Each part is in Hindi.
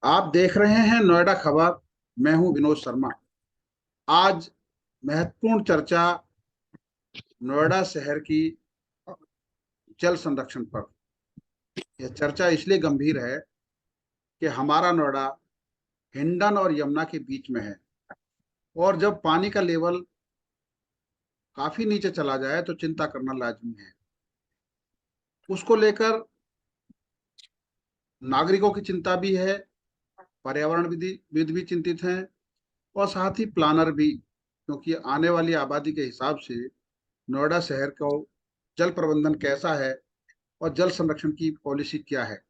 आप देख रहे हैं नोएडा खबर। मैं हूं विनोद शर्मा। आज महत्वपूर्ण चर्चा नोएडा शहर की जल संरक्षण पर। यह चर्चा इसलिए गंभीर है कि हमारा नोएडा हिंडन और यमुना के बीच में है, और जब पानी का लेवल काफी नीचे चला जाए तो चिंता करना लाजमी है। उसको लेकर नागरिकों की चिंता भी है, पर्यावरण विद भी चिंतित हैं, और साथ ही प्लानर भी, क्योंकि आने वाली आबादी के हिसाब से नोएडा शहर को जल प्रबंधन कैसा है और जल संरक्षण की पॉलिसी क्या है।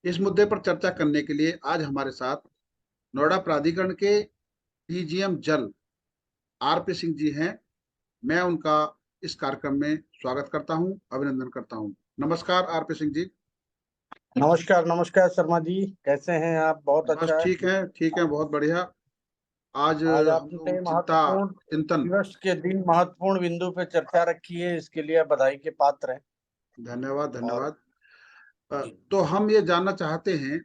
इस मुद्दे पर चर्चा करने के लिए आज हमारे साथ नोएडा प्राधिकरण के डीजीएम जल आरपी सिंह जी हैं। मैं उनका इस कार्यक्रम में स्वागत करता हूं, अभिनंदन करता हूं। नमस्कार आरपी सिंह जी। नमस्कार नमस्कार शर्मा जी, कैसे हैं आप? बहुत बस अच्छा है। ठीक है, बहुत बढ़िया। आज आज हम आपने लोग महत्वपूर्ण चिंतन। दिवस के दिन महत्वपूर्ण बिंदु पे चर्चा रखी है, इसके लिए आप बधाई के पात्र हैं। धन्यवाद और धन्यवाद। अ, जी तो हम ये जानना चाहते हैं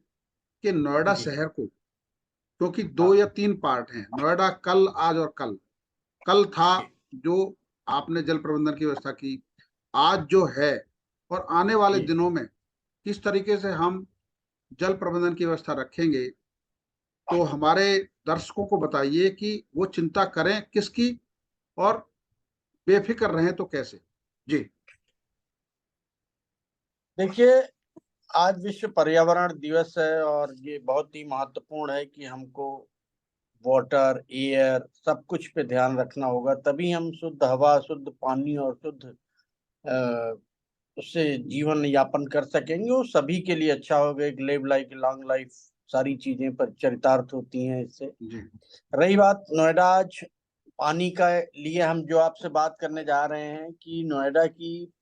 कि नोएडा जी शहर को, क्योंकि दो हाँ या तीन पार्ट हैं नोएडा, कल, आज और कल। कल था जी जो आपने जल प्रबंधन की व्यवस्था की, आज जो है, और आने वाले जी दिनों में किस तरीके से हम जल प्रबंधन की व्यवस्था रखेंगे। तो हमारे दर्शकों को बताइए कि वो चिंता करें किसकी, और बेफिक्र रहें तो कैसे। जी। देखिए, आज विश्व पर्यावरण दिवस है और ये बहुत ही महत्वपूर्ण है कि हमको वाटर, एयर, सब कुछ पे ध्यान रखना होगा, तभी हम शुद्ध हवा, शुद्ध पानी और शुद्ध अ, उससे जीवन यापन कर सकेंगे। वो सभी के लिए अच्छा होगा। एक लिव लाइफ, लॉन्ग लाइफ, सारी चीजें पर चरितार्थ होती हैं इससे। जी। रही बात नोएडा, आज पानी का लिए हम जो आपसे बात करने जा रहे हैं कि नोएडा की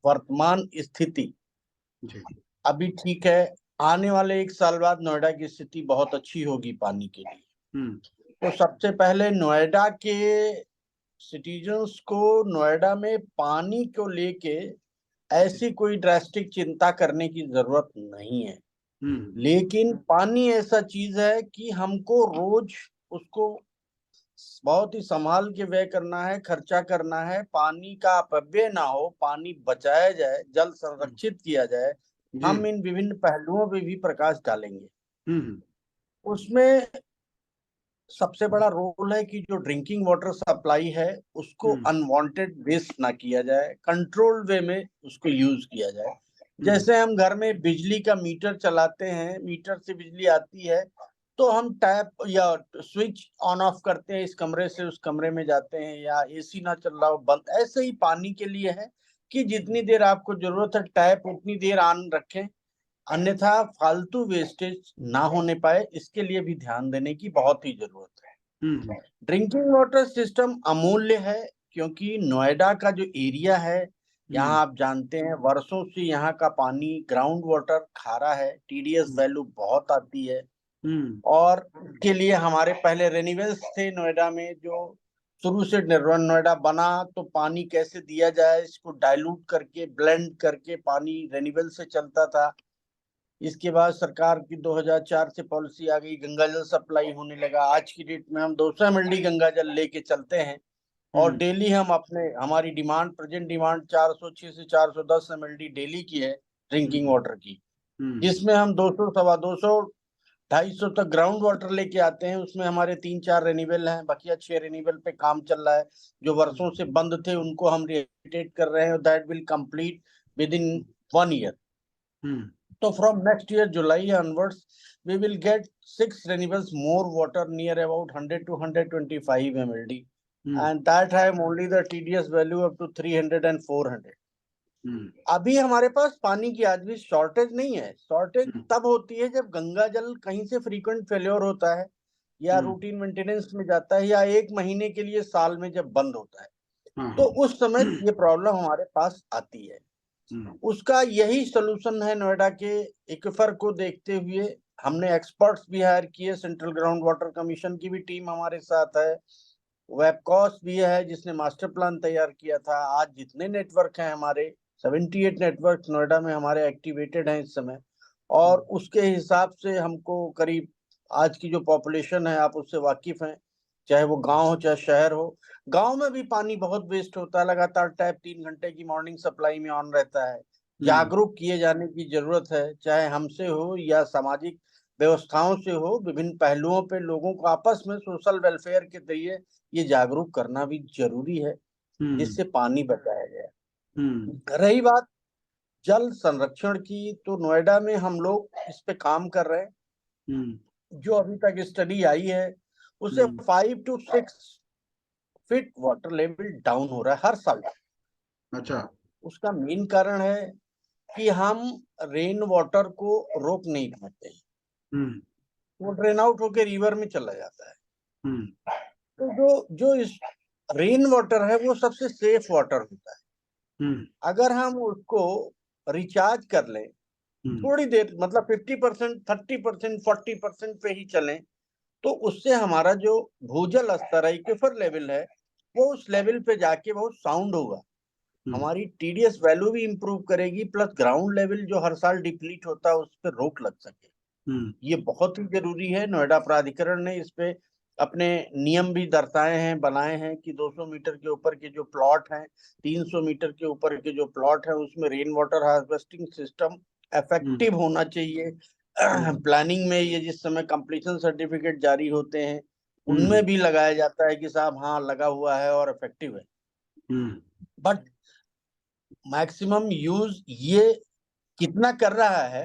वर्तमान स्थिति जी। अभी ठीक है। आने वाले एक साल बाद नोएडा की स्थिति बहुत अच्छी होगी पानी के लिए। हम्म। तो सबसे पहले नोएडा के सिटीजन्स को नोएडा में पानी को लेके जी। ऐसी कोई ड्रास्टिक चिंता करने की जरूरत नहीं है। हम्म। लेकिन पानी ऐसा चीज है कि हमको रोज उसको बहुत ही संभाल के व्यय करना है, खर्चा करना है। पानी का अपव्यय ना हो, पानी बचाया जाए, जल हम्म। संरक्षित किया जाए। जी। हम इन विभिन्न पहलुओं पे भी प्रकाश डालेंगे। हम्म। उसमें सबसे बड़ा रोल है कि जो ड्रिंकिंग वाटर सप्लाई है उसको हम्म। अनवांटेड वेस्ट ना किया जाए, कंट्रोल्ड वे में उसको यूज किया जाए। हम्म। जैसे हम घर में बिजली का मीटर चलाते हैं, मीटर से बिजली आती है तो हम टैप या स्विच ऑन ऑफ करते हैं, इस कमरे से उस कमरे में जाते हैं, या एसी ना चल रहा हो बंद। ऐसे ही पानी के लिए है कि जितनी देर आपको जरूरत है टैप उतनी देर ऑन रखें, अन्यथा फालतू वेस्टेज ना होने पाए, इसके लिए भी ध्यान देने की बहुत ही जरूरत है। हम्म। ड्रिंकिंग वाटर सिस्टम अमूल्य है, क्योंकि नोएडा का जो एरिया है, हम्म। यहाँ आप जानते हैं वर्षों से यहाँ का पानी ग्राउंड वाटर खारा है, टीडीएस हम्म। वैल्यू बहुत आती है। हम्म। और के लिए हमारे पहले रेनिवेल्स थे नोएडा में, जो शुरू से निर्वन नोएडा बना तो पानी कैसे दिया जाए, इसको डाइल्यूट करके ब्लेंड करके पानी रेनिवेल से चलता था। इसके बाद सरकार की 2004 से पॉलिसी आ गई, गंगा जल सप्लाई होने लगा। आज की डेट में हम 200 एमएलडी गंगा जल लेके चलते हैं और हम्म। डेली हम अपने हमारी डिमांड, प्रेजेंट डिमांड 406 से 410 एमएलडी डेली की है ड्रिंकिंग हम्म। वाटर की, हम्म। जिसमें हम 200, सवा 200, 250 तक ग्राउंड वाटर लेके आते हैं। उसमें हमारे 3-4 रेनिवेल हैं, बकिया 6 रेनिवेल पे काम चल रहा है। जो वर्षों से बंद थे उनको हम रिएक्टिवेट कर रहे हैं, that will complete with in 1 year. Hmm. So from next year, July onwards, we will get 6 renewables more water, near about 100 to 125 MLD. Hmm. And that have only the TDS value up to 300 and 400. हम्म। अभी हमारे पास पानी की आज भी शॉर्टेज नहीं है। शॉर्टेज हम्म। तब होती है जब गंगा जल कहीं से फ्रीक्वेंट फेल्योर होता है, या हम्म। रूटीन मेंटेनेंस में जाता है, या 1 महीने के लिए साल में जब बंद होता है, हाँ तो हाँ। उस समय ये प्रॉब्लम हमारे पास आती है। हम्म। उसका यही सोल्यूशन है। नोएडा के एक्विफर को देखते हुए हमने एक्सपर्ट्स भी हायर किए, सेंट्रल ग्राउंड वाटर कमीशन की भी टीम हमारे साथ है, वेबकॉस भी है जिसने मास्टर प्लान तैयार किया था। आज जितने नेटवर्क हैं हमारे, 78 नेटवर्क नोएडा में हमारे एक्टिवेटेड हैं इस समय, और उसके हिसाब से हमको करीब आज की जो पॉपुलेशन है आप उससे वाकिफ हैं, चाहे वो गांव हो चाहे शहर हो, गांव में भी पानी बहुत वेस्ट होता है, लगातार टैप 3 घंटे की मॉर्निंग सप्लाई में ऑन रहता है। जागरूक किए जाने की जरूरत है, चाहे हमसे हो या सामाजिक व्यवस्थाओं से हो, विभिन्न पहलुओं पे लोगों को आपस में सोशल वेलफेयर के जरिए ये जागरूक करना भी जरूरी है, जिससे पानी बचाया जाए। रही बात जल संरक्षण की, तो नोएडा में हम लोग इस पे काम कर रहे हैं। जो अभी तक स्टडी आई है उससे 5 to 6 feet water level down हो रहा है हर साल। अच्छा। उसका मेन कारण है कि हम रेन वाटर को रोक नहीं पाते हैं, वो ड्रेन आउट होकर रिवर में चला जाता है। तो जो जो इस रेन वाटर है वो सबसे सेफ वाटर होता है। अगर हम उसको रिचार्ज कर लें थोड़ी देर, मतलब 50%, 30%, 40% पे ही चलें, तो उससे हमारा जो भूजल स्तर है, एक्विफर लेवल है, वो उस लेवल पे जाके बहुत साउंड होगा, हमारी टीडीएस वैल्यू भी इंप्रूव करेगी, प्लस ग्राउंड लेवल जो हर साल डिप्लीट होता है उस पर रोक लग सके। ये बहुत ही जरूरी है। नोएडा प्राधिकरण ने इस पे अपने नियम भी दर्शाए हैं, बनाए हैं कि 200 मीटर के ऊपर के जो प्लॉट हैं, 300 मीटर के ऊपर के जो प्लॉट है, उसमें rain water harvesting system effective होना चाहिए। प्लानिंग में ये जिस समय कंप्लीशन सर्टिफिकेट जारी होते हैं उनमें भी लगाया जाता है कि साहब हाँ लगा हुआ है और इफेक्टिव है। बट मैक्सिमम यूज ये कितना कर रहा है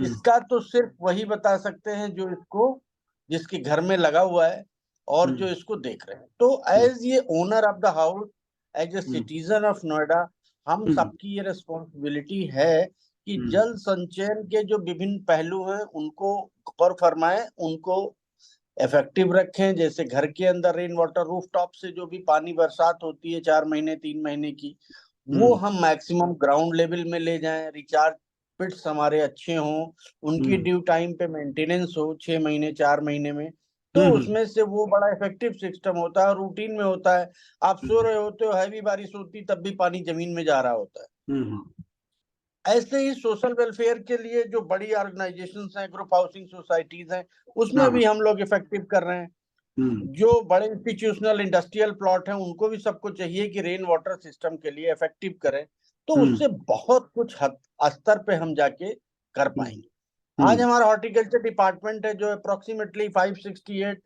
इसका तो सिर्फ वही बता सकते हैं जो इसको, जिसके घर में लगा हुआ है और जो इसको देख रहे हैं। तो एज ये owner of the house, as a citizen of Noida, हम सबकी ये रिस्पॉन्सिबिलिटी है कि जल संचयन के जो विभिन्न पहलू हैं उनको गौर फरमाएं, उनको इफेक्टिव रखें। जैसे घर के अंदर रेन वाटर रूफ टॉप से जो भी पानी बरसात होती है 4 महीने 3 महीने की, वो हम मैक्सिमम ग्राउंड लेवल में ले जाएं। रिचार्ज पिट्स हमारे अच्छे हों, उनकी ड्यू टाइम पे मेंटेनेंस हो 6 महीने 4 महीने में, तो उसमें से वो बड़ा इफेक्टिव सिस्टम होता है, रूटीन में होता है। आप सो रहे होते हो, हैवी बारिश होती तब भी पानी जमीन में जा रहा होता है। ऐसे ही सोशल वेलफेयर के लिए जो बड़ी ऑर्गेनाइजेशंस हैं, ग्रुप हाउसिंग सोसाइटीज हैं, उसमें भी हम लोग इफेक्टिव कर रहे हैं। जो बड़े इंस्टीट्यूशनल इंडस्ट्रियल प्लॉट हैं उनको भी सबको चाहिए कि रेन वाटर सिस्टम के लिए इफेक्टिव करें, तो उससे बहुत कुछ स्तर पे हम जाके कर पाएंगे। आज हमारा हॉर्टिकल्चर डिपार्टमेंट है जो approximately 568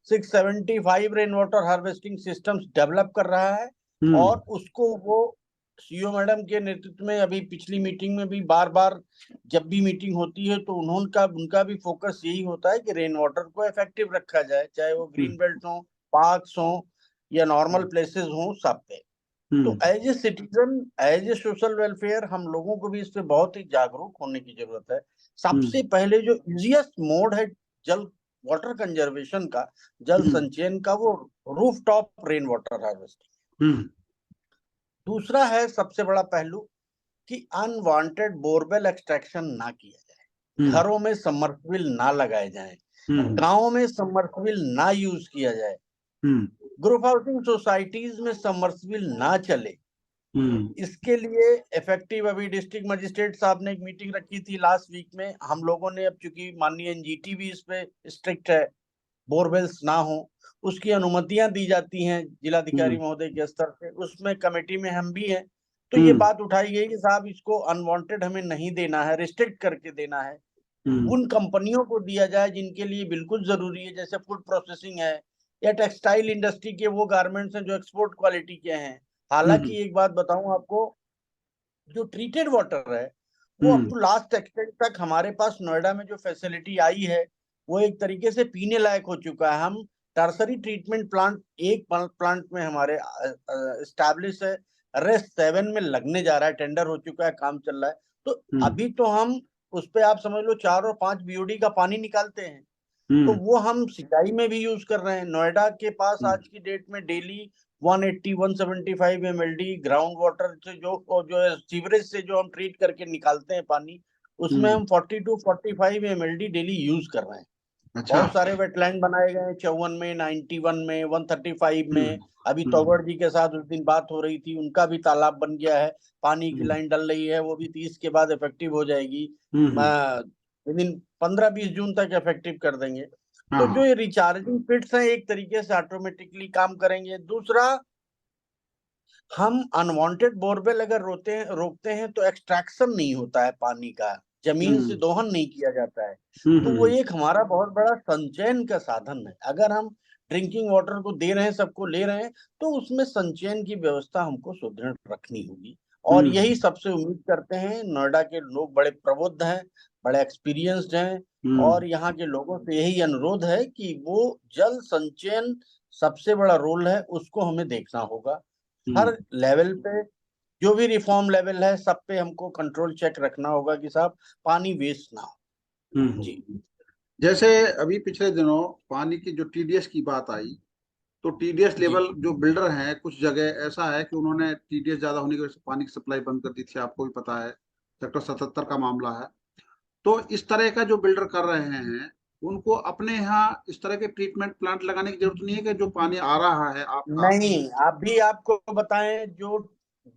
675 rain water harvesting systems develop कर रहा है, और उसको वो सीईओ मैडम के नेतृत्व में अभी पिछली मीटिंग में भी बार बार जब भी मीटिंग होती है तो उनका भी फोकस यही होता है कि रेन वाटर को इफेक्टिव रखा जाए, चाहे वो ग्रीन बेल्ट हो, पार्क्स हो या नॉर्मल प्लेसेस हो, सब पे। तो as a citizen, as a social welfare, हम लोगों को भी इस पे बहुत ही जागरूक होने की जरूरत है। सबसे पहले जो इजिएस्ट मोड है जल वाटर कंजर्वेशन का, जल संचयन का, वो roof top rain water harvesting. दूसरा है सबसे बड़ा पहलू कि अनवांटेड बोरवेल एक्सट्रैक्शन ना किया जाए, घरों में सबमर्सिबल ना लगाए जाएं, गांवों में सबमर्सिबल ना यूज किया जाए, ग्रुप हाउसिंग सोसाइटीज में सबमर्सिबल ना चले। इसके लिए इफेक्टिव, अभी डिस्ट्रिक्ट मजिस्ट्रेट साहब ने एक मीटिंग रखी थी लास्ट वीक में, हम लोगों ने, अब चूंकि माननीय एनजीटी भी इस पे स्ट्रिक्ट है, बोरवेल्स ना हो, उसकी अनुमतियां दी जाती हैं जिलाधिकारी महोदय के स्तर पे, उसमें कमेटी में हम भी हैं। तो ये बात उठाई गई कि साहब इसको अनवांटेड हमें नहीं देना है, रिस्ट्रिक्ट करके देना है। उन कंपनियों को दिया जाए जिनके लिए बिल्कुल जरूरी है, जैसे फूड प्रोसेसिंग है या टेक्सटाइल इंडस्ट्री के वो गारमेंट्स हैं जो एक्सपोर्ट क्वालिटी के हैं। हालांकि एक बात बताऊं आपको, जो ट्रीटेड वाटर है वो अप टू लास्ट एक्सटेंट तक हमारे पास नोएडा में जो फैसिलिटी आई है वो एक तरीके से पीने लायक हो चुका है। हम टर्सरी ट्रीटमेंट प्लांट एक प्लांट में हमारे एस्टैब्लिश है, रेस्ट 7 में लगने जा रहा है, टेंडर हो चुका है, काम चल रहा है। तो अभी तो हम उस पे आप समझ लो 4 और 5 बीओडी का पानी निकालते हैं, तो वो हम सिंचाई में भी यूज कर रहे हैं। नोएडा के पास आज की डेट में डेली 180 175 एमएलडी ग्राउंड वाटर से जो सीवरेज से जो हम ट्रीट करके निकालते हैं पानी, उसमें हम 40 to 45 एमएलडी डेली यूज कर रहे हैं। अच्छा। बहुत सारे वेटलैंड बनाए गए हैं, 54 में, 91 में, 135 में। अभी तोगड़ जी के साथ उस दिन बात हो रही थी, उनका भी तालाब बन गया है, पानी की लाइन डल रही है, वो भी 30 के बाद इफेक्टिव हो जाएगी। लेकिन 15-20 जून तक इफेक्टिव कर देंगे। हाँ तो हाँ। जो ये रिचार्जिंग पिट्स हैं एक तरीके से ऑटोमेटिकली काम करेंगे। दूसरा, हम अनवांटेड बोरवेल अगर रोकते हैं तो एक्सट्रैक्शन नहीं होता है पानी का, जमीन से हम्म दोहन नहीं किया जाता है। हम्म तो वो हम्म एक हमारा बहुत बड़ा संचयन का साधन है। अगर हम ड्रिंकिंग वाटर को दे रहे हैं, सबको ले रहे हैं, तो उसमें संचयन की व्यवस्था हमको सुदृढ़ रखनी होगी। और यही हम्म सबसे उम्मीद करते हैं। नोएडा के लोग बड़े प्रबुद्ध हैं, बड़े एक्सपीरियंस्ड हैं, हम्म और यहाँ के लोगों से यही अनुरोध है कि वो जल संचयन सबसे बड़ा रोल है, उसको हमें देखना होगा। हर हम्म लेवल पे जो भी रिफॉर्म लेवल है, सब पे हमको कंट्रोल चेक रखना होगा कि साहब पानी वेस्ट ना हो। जी हम्म। जैसे अभी पिछले दिनों पानी की जो टीडीएस की बात आई, तो टीडीएस जी लेवल जो बिल्डर हैं कुछ जगह ऐसा है कि उन्होंने टीडीएस ज्यादा होने की वजह से पानी की सप्लाई बंद कर दी थी, आपको भी पता है, सेक्टर 77 का मामला है। तो इस तरह का जो बिल्डर कर रहे हैं, उनको अपने यहाँ इस तरह के ट्रीटमेंट प्लांट लगाने की जरूरत नहीं है कि जो पानी आ रहा है आपका। नहीं, अभी आपको बताएं, जो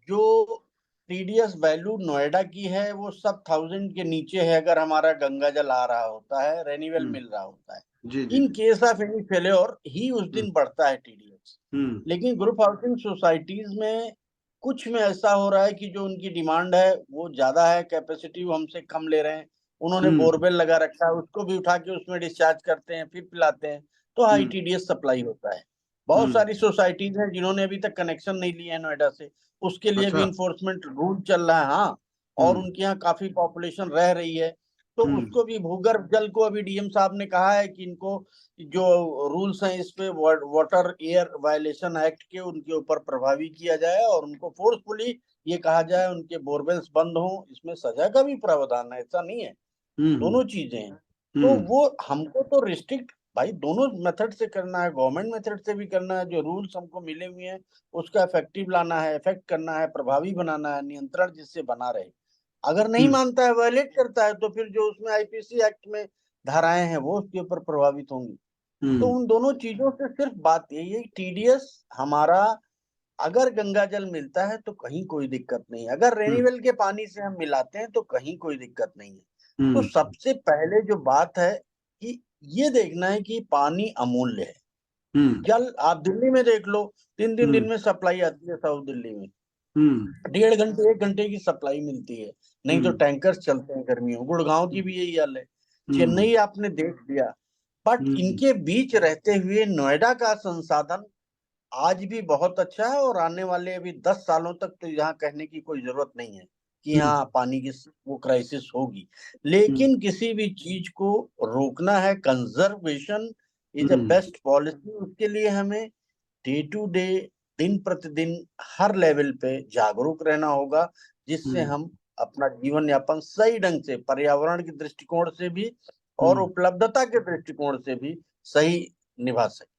जो टीडीएस वैल्यू नोएडा की है वो सब 1000 के नीचे है। अगर हमारा गंगा जल आ रहा होता है, रेन्यूअल हम्म। मिल रहा होता है, जी जी इन जी। केस ऑफ एनी फेल्योर ही उस हम्म दिन बढ़ता है टीडीएस। हम्म लेकिन ग्रुप हाउसिंग सोसाइटीज में कुछ में ऐसा हो रहा है कि जो उनकी डिमांड है वो ज्यादा है, कैपेसिटी वो हमसे कम ले रहे हैं। उन्होंने हम्म बोरवेल लगा रखा है, उसको भी उठा के उसमें डिस्चार्ज करते हैं, फिर पिलाते हैं, तो हाई हम्म टीडीएस सप्लाई होता है। बहुत हम्म। सारी सोसाइटीज हैं जिन्होंने अभी तक कनेक्शन नहीं लिया है नोएडा से, उसके लिए भी अच्छा। इन्फोर्समेंट रूल चल रहा है। हाँ, और हम्म उनके यहाँ काफी पॉपुलेशन रह रही है, तो हम्म उसको भी भूगर्भ जल को अभी डीएम साहब ने कहा है कि इनको जो रूल्स हैं इस पे वाटर एयर वायलेशन एक्ट के उनके ऊपर प्रभावी किया जाए, और उनको फोर्सफुली ये कहा जाए उनके बोरवेल्स बंद हों। इसमें सजा का भी प्रावधान है, ऐसा नहीं है, हम्म दोनों चीजें हैं। तो हम्म वो हमको तो रिस्ट्रिक्ट भाई दोनों मेथड से करना है, गवर्नमेंट मेथड से भी करना है। जो रूल्स हमको मिले हुए हैं उसका इफेक्टिव लाना है, इफेक्ट करना है, प्रभावी बनाना है, नियंत्रण जिससे बना रहे। अगर नहीं हम्म मानता है, वायलेट करता है, तो फिर जो उसमें आईपीसी एक्ट में धाराएं हैं वो उसके ऊपर प्रभावित होंगी। तो हम्म उन दोनों चीजों से सिर्फ बात यही है, टीडीएस हमारा अगर गंगा जल मिलता है तो कहीं कोई दिक्कत नहीं है, अगर हम्म रेनीवेल के पानी से हम मिलाते हैं तो कहीं कोई दिक्कत नहीं है। तो हम्म सबसे पहले जो बात है कि ये देखना है कि पानी अमूल्य है। हम्म जल आप दिल्ली में देख लो, 3-3 दिन हम्म में सप्लाई आती है साउथ दिल्ली में, हम्म 1.5 घंटे 1 घंटे की सप्लाई मिलती है। नहीं तो हम्म टैंकर्स चलते हैं गर्मियों। गुड़गांव की भी यही हाल है, हम्म चेन्नई आपने देख लिया। बट हम्म इनके बीच रहते हुए नोएडा का संसाधन आज भी बहुत अच्छा है, और आने वाले अभी 10 सालों तक तो यहाँ कहने की कोई जरूरत नहीं है कि हम्म यहाँ पानी की वो क्राइसिस होगी। हम्म लेकिन किसी भी चीज को रोकना है, conservation is a hmm best policy. उसके लिए हमें डे टू डे, दिन प्रतिदिन, हर लेवल पे जागरूक रहना होगा, जिससे हम्म हम अपना जीवन यापन सही ढंग से, पर्यावरण के दृष्टिकोण से भी और हम्म उपलब्धता के दृष्टिकोण से भी सही निभा सके।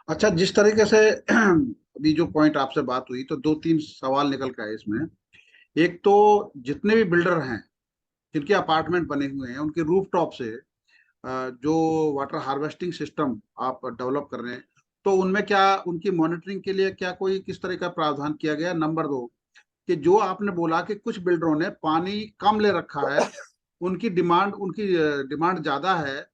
अच्छा, जिस तरीके से अभी जो पॉइंट आपसे बात हुई, तो दो तीन सवाल निकल के आए इसमें। एक तो जितने भी बिल्डर हैं जिनके अपार्टमेंट बने हुए हैं, उनके रूफटॉप से जो वाटर हार्वेस्टिंग सिस्टम आप डेवलप कर रहे हैं, तो उनमें क्या उनकी मॉनिटरिंग के लिए क्या कोई किस तरह का प्रावधान किया गया? नंबर दो, कि जो आपने बोला कि कुछ बिल्डरों ने पानी कम ले रखा है, उनकी डिमांड ज्यादा है,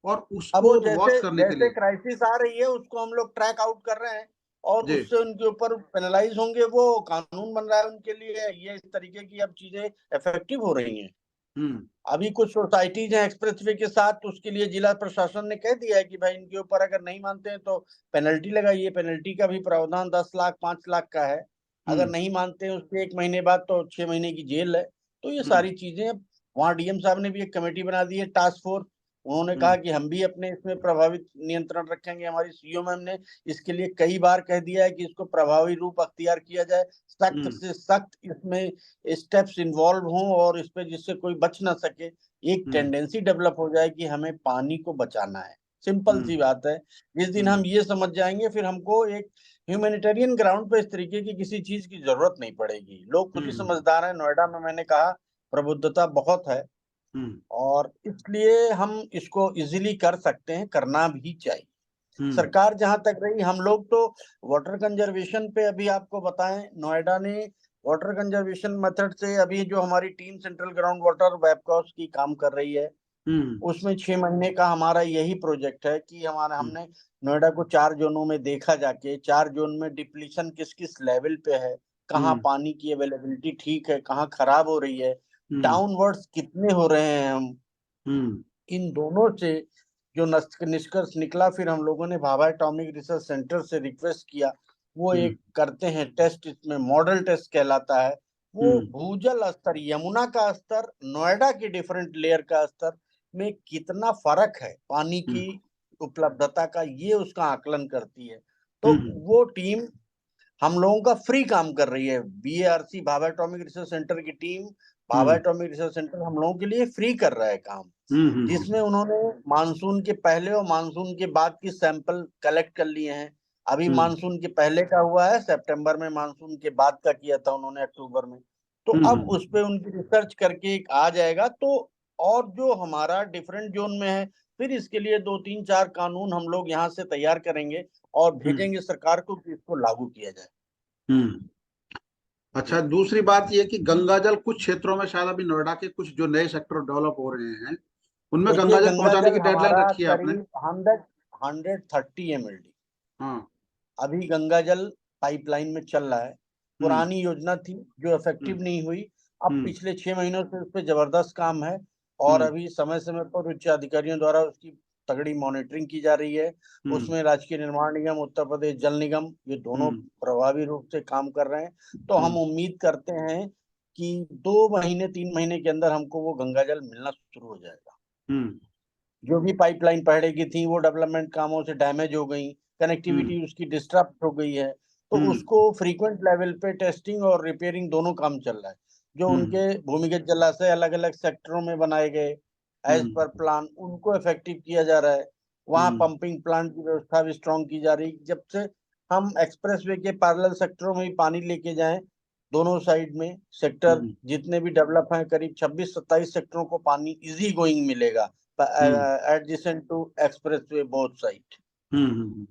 और अब उसको वो वॉच जैसे करने के जैसे लिए। क्राइसिस आ रही है उसको हम लोग ट्रैक आउट कर रहे हैं, और जी। उससे उनके ऊपर पेनलाइज होंगे। वो कानून बन रहा है उनके लिए। ये इस तरीके की अब चीजें इफेक्टिव हो रही हैं। हम्म अभी कुछ सोसाइटीज हैं एक्सप्रेसवे के साथ, तो उसके लिए जिला प्रशासन ने कह दिया है कि भाई इनके ऊपर अगर नहीं मानते हैं तो पेनल्टी लगाइए। पेनल्टी का भी प्रावधान 10 लाख 5 लाख का है। अगर हम्म नहीं मानते हैं उसके 1 महीने बाद तो 6 महीने की जेल है। तो ये हम्म सारी चीजें, वहाँ डीएम साहब ने भी एक कमेटी बना दी है, टास्क फोर्स। उन्होंने कहा हम्म कि हम भी अपने इसमें प्रभावित नियंत्रण रखेंगे। हमारी सीओ मैम ने इसके लिए कई बार कह दिया है कि इसको प्रभावी रूप अख्तियार किया जाए, सख्त हम्म से सख्त इसमें स्टेप्स इन्वॉल्व हों, और इस पे जिससे कोई बच ना सके। एक हम्म टेंडेंसी डेवलप हो जाए कि हमें पानी को बचाना है। सिंपल सी हम्म बात है। जिस दिन हम्म हम ये समझ जाएंगे, फिर हमको एक ह्यूमैनिटेरियन ग्राउंड पे इस तरीके की किसी चीज की जरूरत नहीं पड़ेगी। लोग खुद ही हम्म समझदार हैं। नोएडा में मैंने कहा प्रबुद्धता बहुत है, हम्म और इसलिए हम इसको इजीली कर सकते हैं, करना भी चाहिए। हम्म सरकार जहां तक रही, हम लोग तो वाटर कंजर्वेशन पे अभी आपको बताएं, नोएडा ने वाटर कंजर्वेशन मेथड से अभी जो हमारी टीम सेंट्रल ग्राउंड वाटर वेबकॉस की काम कर रही है, हम्म उसमें 6 महीने का हमारा यही प्रोजेक्ट है कि हम्म हमने नोएडा को 4 जोनों में देखा, जाके 4 जोन में डिप्लीशन किस किस लेवल पे है, कहाँ हम्म पानी की अवेलेबिलिटी ठीक है, कहाँ खराब हो रही है, हम्म डाउनवर्ड्स कितने हो रहे हैं हम, हम्म इन दोनों से जो निष्कर्ष निकला, फिर हम लोगों ने भाभा एटॉमिक रिसर्च सेंटर से रिक्वेस्ट किया, वो हम्म एक करते हैं टेस्ट, इसमें मॉडल टेस्ट कहलाता है। वो हम्म भूजल स्तर, यमुना का स्तर, नोएडा के डिफरेंट लेयर का स्तर में कितना फर्क है पानी हम्म की उपलब्धता का, ये उसका आकलन करती है। तो हम्म वो टीम हम लोगों का फ्री काम कर रही है। BARC Bhabha atomic research centre की टीम, भाभा हम्म एटॉमिक रिसर्च सेंटर हम लोगों के लिए फ्री कर रहा है काम, हम्म जिसमें उन्होंने मानसून के पहले और मानसून के बाद की सैंपल कलेक्ट कर लिए हैं। अभी हम्म मानसून के पहले का हुआ है सितंबर में, मानसून के बाद का किया था उन्होंने अक्टूबर में। तो अब हम्म उस पे उनकी रिसर्च करके एक आ जाएगा। तो और जो हमारा डिफरेंट जोन में है, फिर इसके लिए 2 3 4 कानून हम लोग यहाँ से तैयार करेंगे और हम्म भेजेंगे सरकार को कि इसको लागू किया जाए। हम्म। अच्छा, जी, दूसरी बात यह कि गंगा जल कुछ क्षेत्रों में, शायद अभी नोएडा के कुछ जो नए सेक्टर डेवलप हो रहे हैं, उनमें देखिए गंगा जल गंगा पहुंचाने जल की डेडलाइन हमारा रखी है आपने? करीब 130 MLD हाँ। अभी गंगा जल पाइपलाइन में चल रहा है। हम्म पुरानी योजना थी जो हम्म इफेक्टिव नहीं हुई, अब हम्म पिछले 6 महीनों से उस पर जबरदस्त काम है। और हम्म अभी समय समय पर उच्च अधिकारियों द्वारा उसकी तगड़ी मॉनिटरिंग की जा रही है। हम्म उसमें राजकीय निर्माण निगम, उत्तर प्रदेश जल निगम, ये दोनों हम्म प्रभावी रूप से काम कर रहे हैं। तो हम हम्म उम्मीद करते हैं कि 2 महीने 3 महीने के अंदर हमको वो गंगा जल मिलना शुरू हो जाएगा। हम्म जो भी पाइपलाइन पहले की थी वो डेवलपमेंट कामों से डैमेज हो गई, हम्म कनेक्टिविटी उसकी डिस्टर्ब हो गई है। तो हम्म उसको फ्रीक्वेंट लेवल पे टेस्टिंग और रिपेयरिंग दोनों काम चल रहा है। जो हम्म उनके भूमिगत जलाशय अलग अलग सेक्टरों में बनाए गए एज हम्म पर प्लान, उनको इफेक्टिव किया जा रहा है। वहाँ हम्म पंपिंग प्लांट की व्यवस्था भी स्ट्रांग की जा रही, जब से हम एक्सप्रेसवे के पैरेलल सेक्टरों में भी पानी लेके जाएं। दोनों साइड में सेक्टर हम्म जितने भी डेवलप हैं, करीब 26 27 सेक्टरों को पानी इजी गोइंग मिलेगा, हम्म adjacent to expressway both side। हम्म।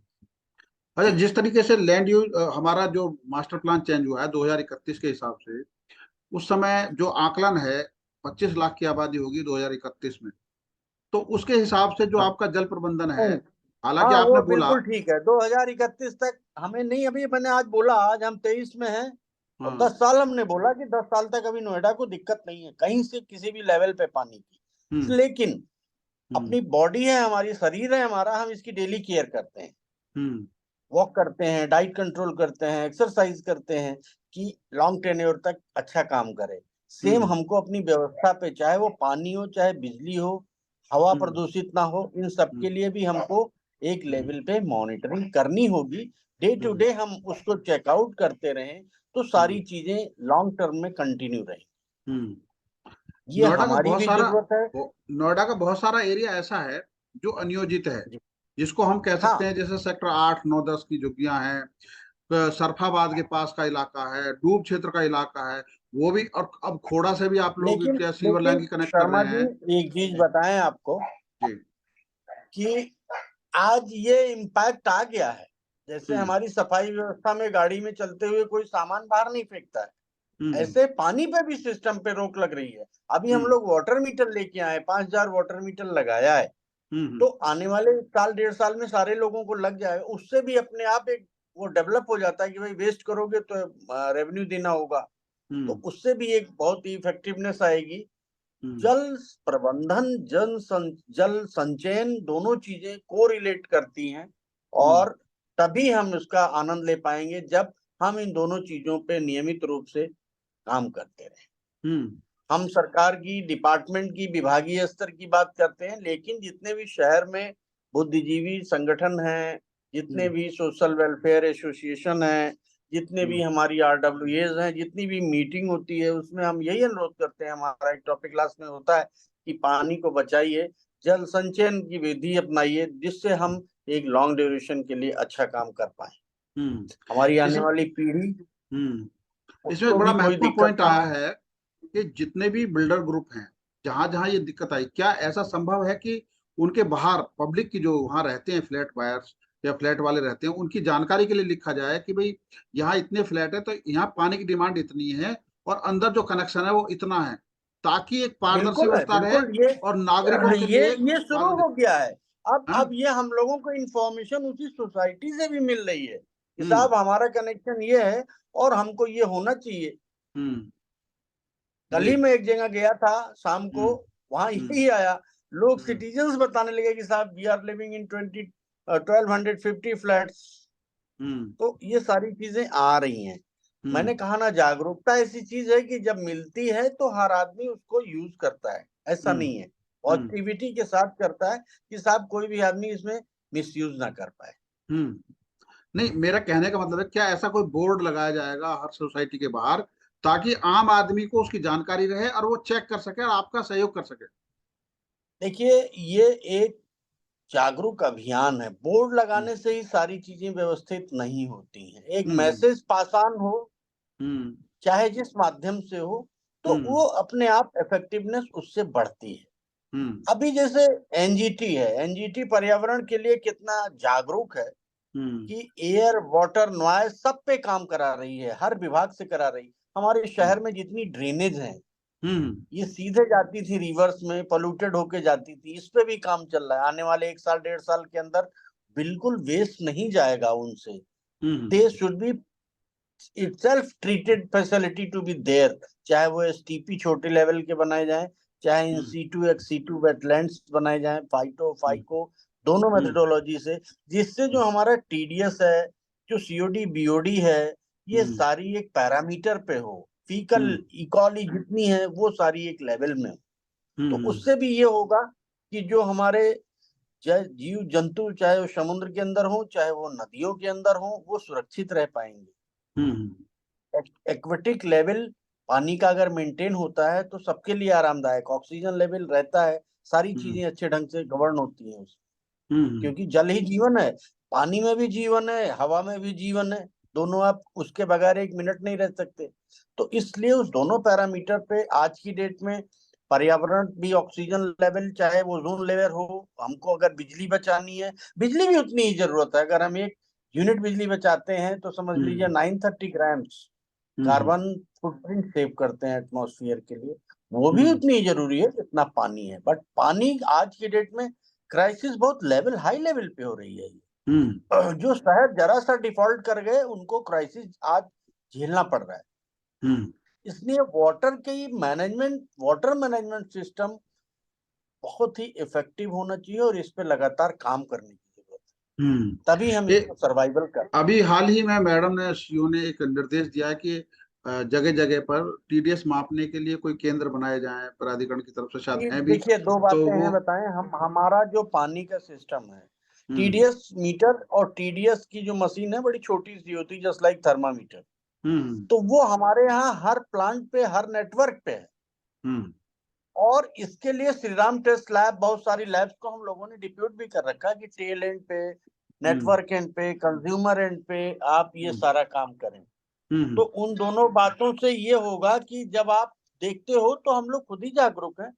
अच्छा, जी, जिस तरीके से लैंड यूज हमारा जो मास्टर प्लान चेंज हुआ है 2031 के हिसाब से, उस समय जो आकलन है 25 लाख की आबादी होगी 2031 में, तो उसके हिसाब से जो हाँ, आपका जल प्रबंधन है, नहीं, हालांकि हाँ वो आपने बोला। बिल्कुल ठीक है। 2031 तक हमें नहीं, अभी मैंने आज बोला, आज हम 23 में हैं, और हाँ। 10 साल हमने बोला कि 10 साल तक अभी नोएडा को दिक्कत नहीं है कहीं से किसी भी लेवल पे पानी की। हम्म लेकिन हम्म अपनी बॉडी है हमारी, शरीर है हमारा, हम इसकी डेली केयर करते हैं, हम्म वॉक करते हैं, डाइट कंट्रोल करते हैं, एक्सरसाइज करते हैं कि लॉन्ग टेन्योर तक अच्छा काम करे। सेम हम्म हमको अपनी व्यवस्था पे, चाहे वो पानी हो, चाहे बिजली हो, हवा हम्म प्रदूषित ना हो, इन सब के हम्म लिए भी हमको एक हम्म लेवल पे मॉनिटरिंग करनी होगी। डे टू हम्म डे हम उसको चेकआउट करते रहें, तो सारी हम्म चीजें लॉन्ग टर्म में कंटिन्यू रहें। हम्म। ये नोएडा का हमारी बहुत भी सारा जरूरत है। नोएडा का बहुत सारा एरिया ऐसा है जो अनियोजित है, जी, जिसको हम कह सकते हाँ, हैं, जैसे सेक्टर 8 9 10 की झुग्गियां हैं, सरफाबाद के पास का इलाका है, डूब क्षेत्र का इलाका है, वो भी। और अब खोड़ा से भी आप लोग लेकिन क्या सीवर लाइन लेकिन की कनेक्ट कर शर्मा रहे जी, हैं? एक चीज बताएं आपको जी। कि आज ये इम्पैक्ट आ गया है। जैसे हम्म हमारी सफाई व्यवस्था में गाड़ी में चलते हुए कोई सामान बाहर नहीं फेंकता है, हम्म ऐसे पानी पे भी सिस्टम पे रोक लग रही है। अभी हम हम्म लोग वाटर मीटर लेके आए, 5,000 वाटर मीटर लगाया है। हम्म तो आने वाले साल 1.5 साल में सारे लोगों को लग जाएगा, उससे भी अपने आप एक वो डेवलप हो जाता है कि भाई वेस्ट करोगे तो रेवेन्यू देना होगा। तो हम्म उससे भी एक बहुत ही इफेक्टिवनेस आएगी। हम्म जल प्रबंधन, जल संचयन, दोनों चीजें को रिलेट करती हैं। हम्म और तभी हम उसका आनंद ले पाएंगे जब हम इन दोनों चीजों पे नियमित रूप से काम करते रहें। हम्म हम सरकार की, डिपार्टमेंट की, विभागीय स्तर की बात करते हैं, लेकिन जितने भी शहर में बुद्धिजीवी संगठन हैं, जितने हम्म भी सोशल वेलफेयर एसोसिएशन हैं, जितने भी हम्म हमारी आरडब्ल्यूएज हैं, जितनी भी मीटिंग होती है, उसमें हम यही अनुरोध करते हैं, हमारा एक टॉपिक क्लास में होता है कि पानी को बचाइए, जल संचयन की विधि अपनाइए, जिससे हम एक लॉन्ग ड्यूरेशन के लिए अच्छा काम कर पाए, हम्म। हमारी इस आने वाली पीढ़ी इसमें उसको बड़ा भी कोई महत्वपूर्ण दिक्कत पॉइंट ना आया हो। है कि जितने भी बिल्डर ग्रुप हैं, जहां जहां ये दिक्कत आई, क्या ऐसा संभव है कि उनके बाहर पब्लिक की जो वहां रहते हैं फ्लैट बायर्स, या फ्लैट वाले रहते हैं, उनकी जानकारी के लिए लिखा जाए कि भाई यहाँ इतने फ्लैट है तो यहाँ पानी की डिमांड इतनी है और अंदर जो कनेक्शन है वो इतना है, ताकि एक पारदर्शी बिल्कुल है, व्यवस्था रहे बिल्कुल। ये और नागरिकों के ये लिए ये शुरू पारदर्शी। हो गया है। अब हाँ। ये हम लोगों को इंफॉर्मेशन उसी सोसाइटी से भी मिल रही है कि हम्म। साहब हमारा कनेक्शन ये है और हमको ये होना चाहिए। हम्म। कल जी। ही मैं एक जगह गया था शाम को, हम्म। वहां हम्म। यही आया। लोग हम्म। सिटीजन्स बताने लगे कि साहब we are living in 1250 flats. हम्म। तो ये सारी चीजें आ रही हैं। हम्म। मैंने कहा ना, जागरूकता ऐसी चीज है कि जब मिलती है तो हर आदमी उसको यूज करता है, ऐसा हम्म। नहीं है। हम्म। पॉजिटिविटी के साथ करता है कि साहब कोई भी आदमी इसमें मिसयूज ना कर पाए। हम्म। नहीं, मेरा कहने का मतलब है, क्या ऐसा कोई बोर्ड लगाया जाएगा हर सोसाइटी के बाहर, ताकि आम आदमी को उसकी जानकारी रहे और वो चेक कर सके और आपका सहयोग कर सके? देखिए, ये एक जागरूक अभियान है। बोर्ड हम्म। लगाने से ही सारी चीजें व्यवस्थित नहीं होती हैं। एक हम्म। मैसेज पास ऑन हो, हम्म। चाहे जिस माध्यम से हो, तो हम्म। वो अपने आप इफेक्टिवनेस उससे बढ़ती है। हम्म। अभी जैसे एनजीटी है, एनजीटी पर्यावरण के लिए कितना जागरूक है हम्म। कि एयर वाटर नॉइज सब पे काम करा रही है, हर विभाग से करा रही। हमारे हम्म। शहर में जितनी ड्रेनेज है, हम्म। ये सीधे जाती थी रिवर्स में, पोल्यूटेड होके जाती थी, इस पे भी काम चल रहा है। आने वाले 1 साल 1.5 साल के अंदर बिल्कुल वेस्ट नहीं जाएगा उनसे। हम्म। They should be itself treated facility to be there, चाहे वो एसटीपी छोटे लेवल के बनाए जाएं, चाहे इन हम्म। सीटू एक्स सीटू वेटलैंड्स बनाए जाएं, फाइटो हम्म। फाइको दोनों हम्म। मेथोडोलॉजी से, जिससे जो हमारा टीडीएस है, जो सीओडी बीओडी है, ये हम्म। सारी एक पैरामीटर पे हो। फीकल हम्म। इकोलॉजी जितनी है वो सारी एक लेवल में हो। तो हम्म। उससे भी ये होगा कि जो हमारे जीव जंतु, चाहे वो समुद्र के अंदर हो चाहे वो नदियों के अंदर हो, वो सुरक्षित रह पाएंगे। हम्म। एक्वेटिक लेवल पानी का अगर मेंटेन होता है तो सबके लिए आरामदायक, ऑक्सीजन लेवल रहता है, सारी हम्म। चीजें अच्छे ढंग से गवर्न होती हैं उसमें। हम्म। क्योंकि जल ही जीवन है, पानी में भी जीवन है, हवा में भी जीवन है। दोनों, आप उसके बगैर 1 मिनट नहीं रह सकते। तो इसलिए उस दोनों पैरामीटर पे आज की डेट में पर्यावरण भी, ऑक्सीजन लेवल, चाहे वो ओजोन लेयर हो, हमको अगर बिजली बचानी है, बिजली भी उतनी ही जरूरत है। अगर हम 1 यूनिट बिजली बचाते हैं तो समझ लीजिए हम्म। 930 ग्राम्स हम्म। कार्बन फुटप्रिंट सेव करते हैं एटमॉस्फेयर के लिए। वो भी हम्म। उतनी ही जरूरी है जितना पानी है। बट पानी आज की डेट में क्राइसिस बहुत लेवल, हाई लेवल पे हो रही है हम्म। ये। जो शहर जरा सा डिफॉल्ट कर गए उनको क्राइसिस आज झेलना पड़ रहा है। हम्म। इसलिए वाटर मैनेजमेंट सिस्टम बहुत ही इफेक्टिव होना चाहिए और इस पे लगातार काम करने की जरूरत हम्म। है, तभी हम ये इसको सर्वाइवल कर अभी पाएंगे। हाल ही में मैडम ने, सीईओ ने एक निर्देश दिया है कि जगह जगह पर टीडीएस मापने के लिए कोई केंद्र बनाए जाएं, प्राधिकरण की तरफ से शायद ये हैं भी। देखिए, दो तो बातें वो। हैं बताएं। हम हमारा जो पानी का सिस्टम है, हम्म। टीडीएस मीटर और टीडीएस की जो मशीन है बड़ी छोटी सी होती है, जस्ट लाइक थर्मामीटर। हम्म। तो वो हमारे यहाँ हर प्लांट पे, हर नेटवर्क पे है। हम्म। और इसके लिए श्रीराम टेस्ट लैब, बहुत सारी लैब्स को हम लोगों ने डिप्यूट भी कर रखा है कि टेल एंड पे, हम्म। नेटवर्क एंड पे, कंज्यूमर एंड पे आप ये हम्म। सारा काम करें। तो हम्म। उन दोनों बातों से ये होगा कि जब आप देखते हो तो हम लोग खुद ही जागरूक हैं। हम्म।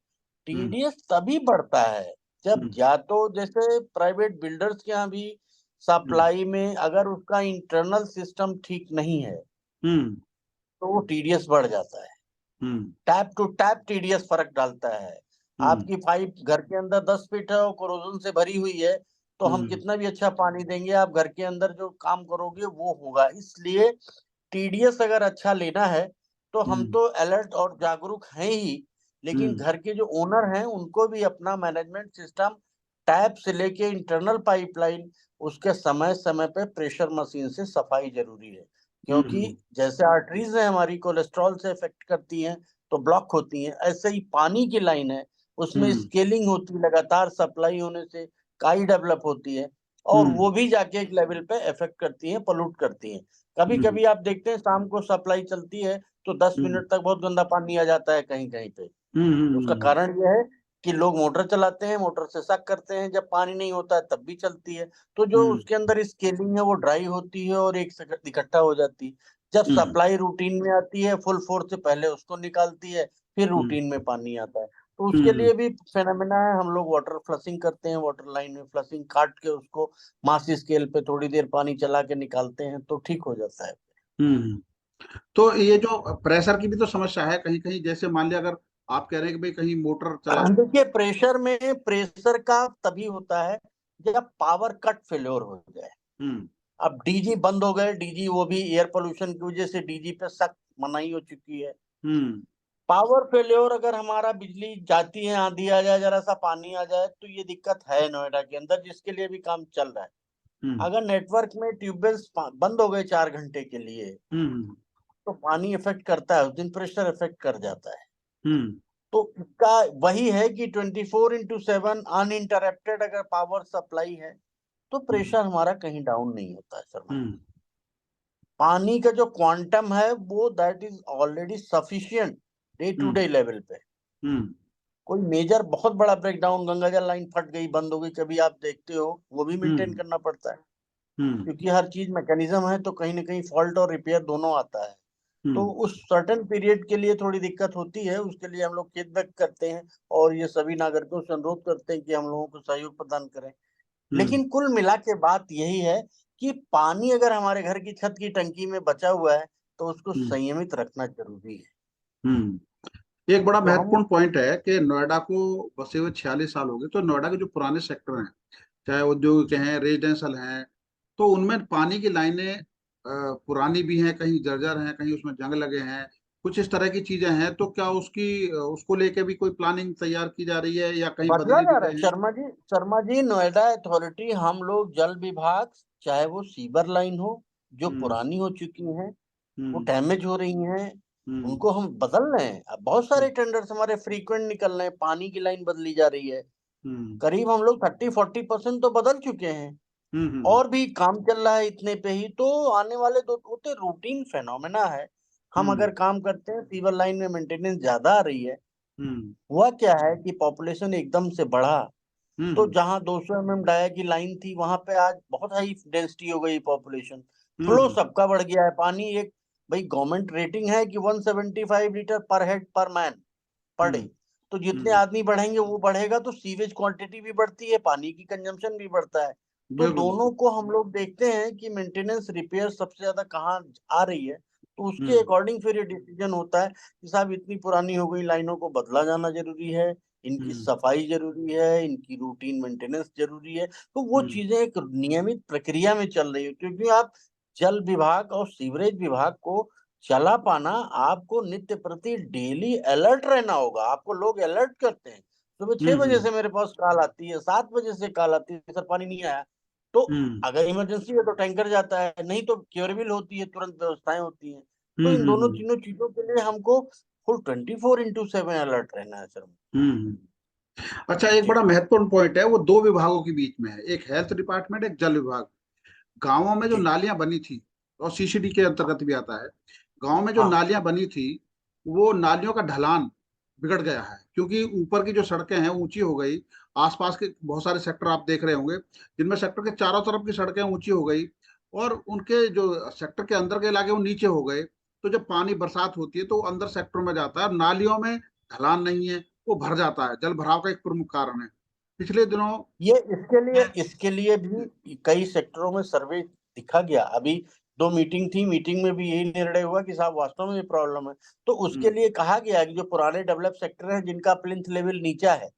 टीडीएस तभी बढ़ता है जब, हम्म। या तो जैसे प्राइवेट बिल्डर्स के यहाँ भी हम्म। सप्लाई में अगर उसका इंटरनल सिस्टम ठीक नहीं है हम्म। तो वो टीडीएस बढ़ जाता है। हम्म। टैप टू टैप टीडीएस फर्क डालता है। हम्म। आपकी पाइप घर के अंदर 10 फीट है और कोरोजन से भरी हुई है, तो हम हम्म। कितना भी अच्छा पानी देंगे, आप घर के अंदर जो काम करोगे वो होगा। इसलिए टीडीएस अगर अच्छा लेना है तो हम हम्म। तो अलर्ट और जागरूक हैं ही, लेकिन हम्म। घर के जो ओनर हैं उनको भी अपना मैनेजमेंट सिस्टम, टैप से लेके इंटरनल पाइपलाइन, उसके समय समय पे प्रेशर मशीन से सफाई जरूरी है। क्योंकि हम्म। जैसे आर्टरीज है हमारी, कोलेस्ट्रॉल से इफेक्ट करती हैं तो ब्लॉक होती हैं, ऐसे ही पानी की लाइन है, उसमें हम्म। स्केलिंग होती है, लगातार सप्लाई होने से काई डेवलप होती है और हम्म। वो भी जाके एक लेवल पे इफेक्ट करती हैं, पोल्यूट करती हैं। कभी हम्म। कभी आप देखते हैं शाम को सप्लाई चलती है तो 10 हम्म। मिनट तक बहुत गंदा पानी आ जाता है कहीं कहीं पे। हम्म। उसका कारण यह है कि लोग मोटर चलाते हैं, मोटर से शक करते हैं, जब पानी नहीं होता है तब भी चलती है, तो जो हम्म। उसके अंदर स्केलिंग है वो ड्राई होती है और एक साथ इकट्ठा हो जाती है। जब हम्म। सप्लाई रूटीन में आती है, फुल फोर्स से पहले उसको निकालती है, फिर हम्म। रूटीन में पानी आता है। तो उसके लिए भी फेनोमेना है, हम लोग वाटर फ्लशिंग करते हैं, वाटर लाइन में फ्लशिंग काट के उसको मास स्केल पे थोड़ी देर पानी चला के निकालते हैं तो ठीक हो जाता है। हम्म। तो ये जो प्रेशर की भी तो समस्या है कहीं कहीं, जैसे मान लिया अगर आप कह रहे हैं कि भाई कहीं मोटर चला। देखिए प्रेशर का तभी होता है जब पावर कट फेल्योर हो जाए। हम्म। अब डीजी बंद हो गए, डीजी वो भी एयर पोल्यूशन की वजह से डीजी पे सख्त मनाही हो चुकी है। हम्म। पावर फेल्योर अगर हमारा बिजली जाती है, आंधी आ जाए, जरा सा पानी आ जाए, तो ये दिक्कत है नोएडा के अंदर, जिसके लिए भी काम चल रहा है। हम्म। अगर नेटवर्क में ट्यूबवेल्स बंद हो गए 4 घंटे के लिए, हम्म। तो पानी इफेक्ट करता है, उस दिन प्रेशर इफेक्ट कर जाता है। हम्म। तो इसका वही है कि 24/7 अनइंटरप्टेड अगर पावर सप्लाई है तो हम्म। प्रेशर हमारा कहीं डाउन नहीं होता है शर्मा जी। हम्म। पानी का जो क्वांटम है वो that is already sufficient day to hmm. Day level पे। हम्म। कोई मेजर बहुत बड़ा ब्रेकडाउन, गंगा जल लाइन फट गई, बंद हो गई, कभी आप देखते हो, वो भी मेंटेन हम्म। करना पड़ता है। हम्म। क्योंकि हर चीज मैकेनिज्म है, तो कहीं ना कहीं फॉल्ट और रिपेयर दोनों आता है। तो हम्म। उस सर्टेन पीरियड के लिए थोड़ी दिक्कत होती है, उसके लिए हम लोग फीडबैक करते हैं और ये सभी नागरिकों से अनुरोध करते हैं कि हम लोगों को सहयोग प्रदान करें। हम्म। लेकिन कुल मिला के बात यही है कि पानी अगर हमारे घर की छत की टंकी में बचा हुआ है तो उसको हम्म। संयमित रखना जरूरी है। हम्म। एक बड़ा तो हम महत्वपूर्ण पॉइंट है कि नोएडा को बसे हुए 46 साल हो गए, तो नोएडा के जो पुराने सेक्टर हैं, चाहे औद्योगिक हैं रेजिडेंशियल हैं, तो उनमें पानी की लाइनें पुरानी भी हैं, कहीं जर्जर हैं, कहीं उसमें जंग लगे हैं, कुछ इस तरह की चीजें हैं। तो क्या उसको लेके भी कोई प्लानिंग तैयार की जा रही है या कहीं बदला बदले भी जा रहा गए है हैं? शर्मा जी, नोएडा अथॉरिटी, हम लोग जल विभाग, चाहे वो सीवर लाइन हो जो हम्म। पुरानी हो चुकी हैं, वो हम्म। डैमेज हो रही हैं, हम्म। उनको हम बदल रहे हैं। अब बहुत हम्म। सारे टेंडर्स हमारे फ्रीक्वेंट निकल रहे हैं, पानी की लाइन बदली जा रही है। हम्म। करीब हम लोग 30-40% तो बदल चुके हैं, हम्म। हम्म। और भी काम चल रहा है इतने पे ही। तो आने वाले दो वो तो रूटीन फेनोमेना है। हम हम्म। अगर काम करते हैं, सीवर लाइन में मेंटेनेंस ज्यादा आ रही है। हम्म। हुआ क्या है कि पॉपुलेशन एकदम से बढ़ा, तो हम्म। जहां 200 mm डाया की लाइन थी, वहां पे आज बहुत हाई डेंसिटी हो गई पॉपुलेशन। फ्लो हम्म। सबका बढ़ गया है। पानी एक, भाई गवर्नमेंट रेटिंग है कि 175 लीटर पर हेड पर मैन पर डे। हम्म। तो जितने हम्म। आदमी बढ़ेंगे वो बढ़ेगा, तो सीवेज क्वांटिटी भी बढ़ती है, पानी की कंजम्पशन भी बढ़ता है। तो बिल्कुल दोनों बिल्कुल। को हम लोग देखते हैं कि मेंटेनेंस रिपेयर सबसे ज्यादा कहाँ आ रही है, तो उसके हम्म। अकॉर्डिंग फिर ये डिसीजन होता है कि साहब इतनी पुरानी हो गई लाइनों को बदला जाना जरूरी है, इनकी हम्म। सफाई जरूरी है, इनकी रूटीन मेंटेनेंस जरूरी है। तो वो हम्म। चीजें एक नियमित प्रक्रिया में चल रही है, क्योंकि आप जल विभाग और सीवरेज विभाग को चला पाना, आपको नित्य प्रति डेली अलर्ट रहना होगा। आपको लोग अलर्ट करते हैं, सुबह 6 बजे हम्म। से मेरे पास कॉल आती है, 7 बजे से कॉल आती है, सर पानी नहीं आया। तो हम्म। अगर इमरजेंसी है तो टैंकर जाता है, नहीं तो क्योरेबल होती है, तुरंत व्यवस्थाएं होती हैं। तो हम्म। इन दोनों तीनों चीजों के लिए हमको फुल 24/7 अलर्ट रहना है सर। हम्म। अच्छा, एक जी। बड़ा महत्वपूर्ण पॉइंट है, वो दो विभागों के बीच में है, एक हेल्थ डिपार्टमेंट, एक जल विभाग। गांवों में जो जी। नालियां बनी थी, और सीसीडी के अंतर्गत भी आता है, गांव में जो हाँ। नालियां बनी थी, वो नालियों का ढलान बिगड़ गया है, क्योंकि ऊपर की जो सड़कें हैं ऊंची हो गई। आसपास के बहुत सारे सेक्टर आप देख रहे होंगे, जिनमें सेक्टर के चारों तरफ की सड़कें ऊंची हो गई, और उनके जो सेक्टर के अंदर के इलाके वो नीचे हो गए। तो जब पानी बरसात होती है तो वो अंदर सेक्टर में जाता है, और नालियों में ढलान नहीं है, वो भर जाता है। जल भराव का एक प्रमुख कारण है। पिछले दिनों ये इसके लिए भी कई सेक्टरों में सर्वे दिखा गया। अभी 2 मीटिंग थी, मीटिंग में भी यही निर्णय हुआ कि साहब वास्तव में ये प्रॉब्लम है। तो उसके हम्म। लिए कहा गया कि जो पुराने डेवलप सेक्टर हैं, जिनका प्लिंथ लेवल नीचा है,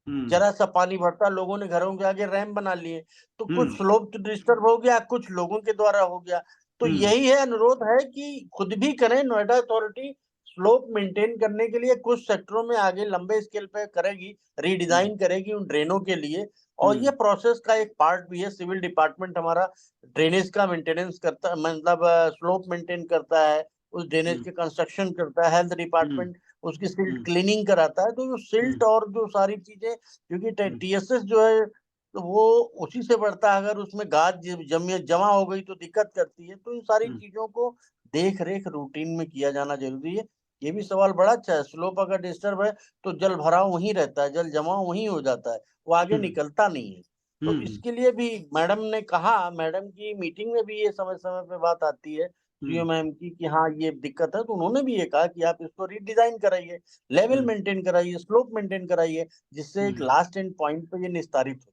हम्म। जरा सा पानी भरता, लोगों ने घरों के आगे रैंप बना लिए, तो कुछ हम्म। स्लोप तो डिस्टर्ब हो गया, कुछ लोगों के द्वारा हो गया। तो हम्म। यही है, अनुरोध है कि खुद भी करें, नोएडा अथॉरिटी स्लोप मेंटेन करने के लिए कुछ सेक्टरों में आगे लंबे स्केल पे करेगी, हम्म। रीडिजाइन करेगी उन ड्रेनों के लिए। और ये हम्म। प्रोसेस का एक पार्ट भी है। सिविल डिपार्टमेंट हमारा ड्रेनेज का मेंटेनेंस करता, मतलब स्लोप मेंटेन करता है, उस ड्रेनेज हम्म। के कंस्ट्रक्शन करता है। हेल्थ हम्म। डिपार्टमेंट उसकी सिल्ट हम्म। क्लीनिंग कराता है। तो जो हम्म। सिल्ट और जो सारी चीजें, क्योंकि हम्म। टीएसएस जो है, तो वो उसी से बढ़ता है। अगर उसमें गाद जमा हो गई तो दिक्कत करती है। तो इन सारी हम्म। चीजों को देख रेख रूटीन में किया जाना जरूरी है। ये भी सवाल बड़ा अच्छा है। स्लोप अगर डिस्टर्ब है तो जल भराव वहीं रहता है, जल जमाव वहीं हो जाता है, वो आगे हम्म। निकलता नहीं है। तो हम्म। इसके लिए भी मैडम ने कहा, मैडम की मीटिंग में भी ये समय समय पे बात आती है, सीओ मैम की कि हाँ ये दिक्कत है, तो उन्होंने भी ये कहा कि आप इसको रीडिजाइन कराइए, लेवल मेंटेन कराइए, स्लोप मेंटेन कराइए, जिससे एक लास्ट एंड पॉइंट पे ये निस्तारित हो।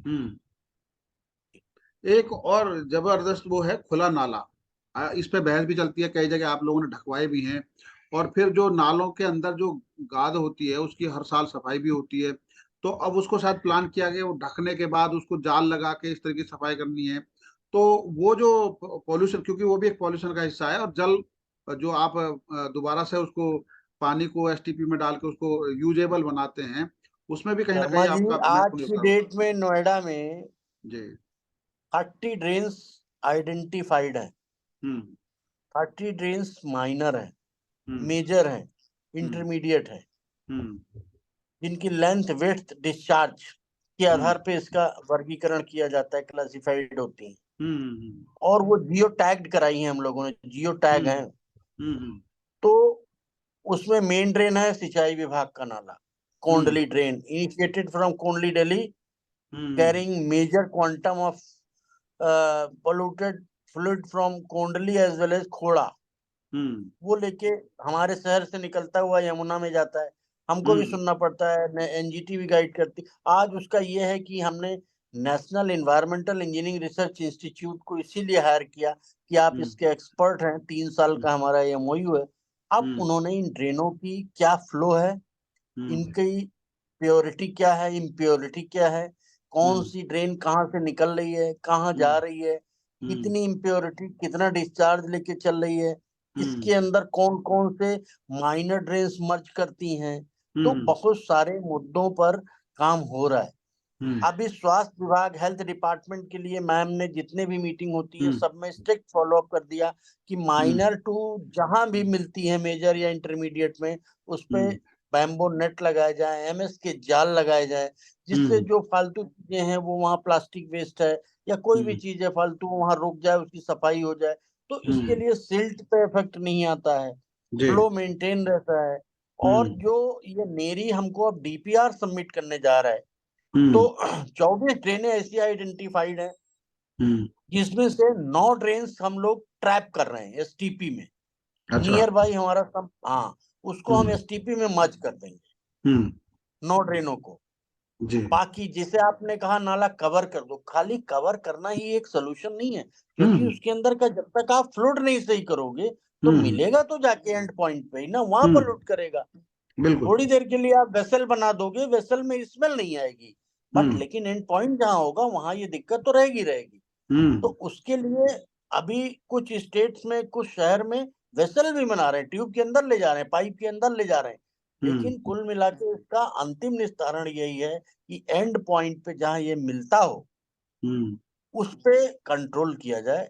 हम्म। एक और जबरदस्त वो है खुला नाला। इस पे बहस भी चलती है, कई जगह आप लोगों ने ढकवाए भी हैं। और फिर जो नालों के अंदर जो गाद होती है उसकी हर साल सफाई भी होती है। तो अब उसको शायद प्लान किया गया वो ढकने के बाद उसको जाल लगा के इस तरह की सफाई करनी है। तो वो जो पॉल्यूशन, क्योंकि वो भी एक पॉल्यूशन का हिस्सा है, और जल जो आप दोबारा से उसको पानी को एसटीपी में डाल के उसको यूजेबल बनाते हैं, उसमें भी कहीं ना शर्मा कहीं जी, आपका आज महत्वपूर्ण की योगदान होता डेट में नोएडा में है। जी। 30 ड्रेन्स आइडेंटिफाइड है। हम्म। 30 ड्रेन्स माइनर है, हम्म। मेजर है, हम्म। इंटरमीडिएट है, हम्म। जिनकी लेंथ, विड्थ, डिस्चार्ज के हम्म। आधार पे इसका वर्गीकरण किया जाता है, क्लासिफाइड होती है। हम्म। और वो जियो टैग्ड कराई है हम लोगों ने, जियो टैग हम्म। है। हम्म। तो उसमें मेन ड्रेन है सिंचाई विभाग का नाला, हम्म। Kondli drain, initiated from Kondli Delhi, hmm. Carrying major quantum of polluted fluid from Kondli as well as Khoda. हम्म। वो लेके हमारे शहर से निकलता हुआ यमुना में जाता है। हमको भी हम्म। सुनना पड़ता है, एनजीटी भी गाइड करती। आज उसका ये है कि हमने national environmental engineering research institute को इसीलिए हायर किया कि आप हम्म। इसके एक्सपर्ट हैं। 3 साल का हमारा एमओयू है। अब हम्म। उन्होंने इन ड्रेनों की क्या फ्लो है, हम्म। इनकी प्योरिटी क्या है, इम्प्योरिटी क्या है, कौन हम्म। सी ड्रेन कहाँ से निकल रही है, कहाँ जा हम्म। रही है, हम्म। कितनी इम्प्योरिटी, कितना डिस्चार्ज लेके चल रही है, हम्म। इसके अंदर कौन कौन से माइनर ड्रेन्स मर्ज करती हैं। तो हम्म। बहुत सारे मुद्दों पर काम हो रहा है। हम्म। अभी स्वास्थ्य विभाग, हेल्थ डिपार्टमेंट के लिए मैम ने जितने भी मीटिंग होती है हम्म। सब में स्ट्रिक्ट फॉलो अप कर दिया कि हम्म। माइनर टू जहां भी मिलती है मेजर या इंटरमीडिएट में, उस पे हम्म। बैम्बो नेट लगाए जाए, एमएस के जाल लगाए जाए, जिससे हम्म। जो फालतू चीजें हैं, वो वहाँ प्लास्टिक वेस्ट है या कोई भी हम्म। चीज है फालतू, वहां रुक जाए, उसकी सफाई हो जाए। तो इसके हम्म। लिए सिल्ट पे इफेक्ट नहीं आता है, जी। फ्लो मेंटेन रहता है। और हम्म। जो ये नेरी हमको अब डीपीआर सबमिट करने जा रहा है, तो हम्म। 24 ट्रेनें ऐसी आइडेंटिफाइड हैं, हम्म। जिसमें से 9 ट्रेन हम लोग ट्रैप कर रहे हैं एसटीपी में। अच्छा। नियर बाई हमारा सब, हाँ, उसको हम हम्म। एसटीपी में मर्ज कर देंगे, हम्म। 9 ट्रेनों को। जी। बाकी जैसे आपने कहा नाला कवर कर दो, खाली कवर करना ही एक सोल्यूशन नहीं है, क्योंकि हम्म। उसके अंदर का जब तक आप फ्लूइड नहीं सही करोगे, तो हम्म। मिलेगा तो जाके एंड पॉइंट पे ही ना, वहां हम्म। पोल्यूट करेगा। बिल्कुल। थोड़ी देर के लिए आप वेसल बना दोगे, वेसल में स्मेल नहीं आएगी, बट हम्म। लेकिन एंड पॉइंट जहां होगा वहां ये दिक्कत तो रहेगी रहेगी। तो हम्म। उसके लिए अभी कुछ स्टेट्स में, कुछ शहर में वेसल भी बना रहे हैं, ट्यूब के अंदर ले जा रहे हैं, पाइप के अंदर ले जा रहे हैं। हम्म। लेकिन कुल मिला के इसका अंतिम निस्तारण यही है कि एंड पॉइंट पे जहां ये मिलता हो, हम्म। उस पे कंट्रोल किया जाए।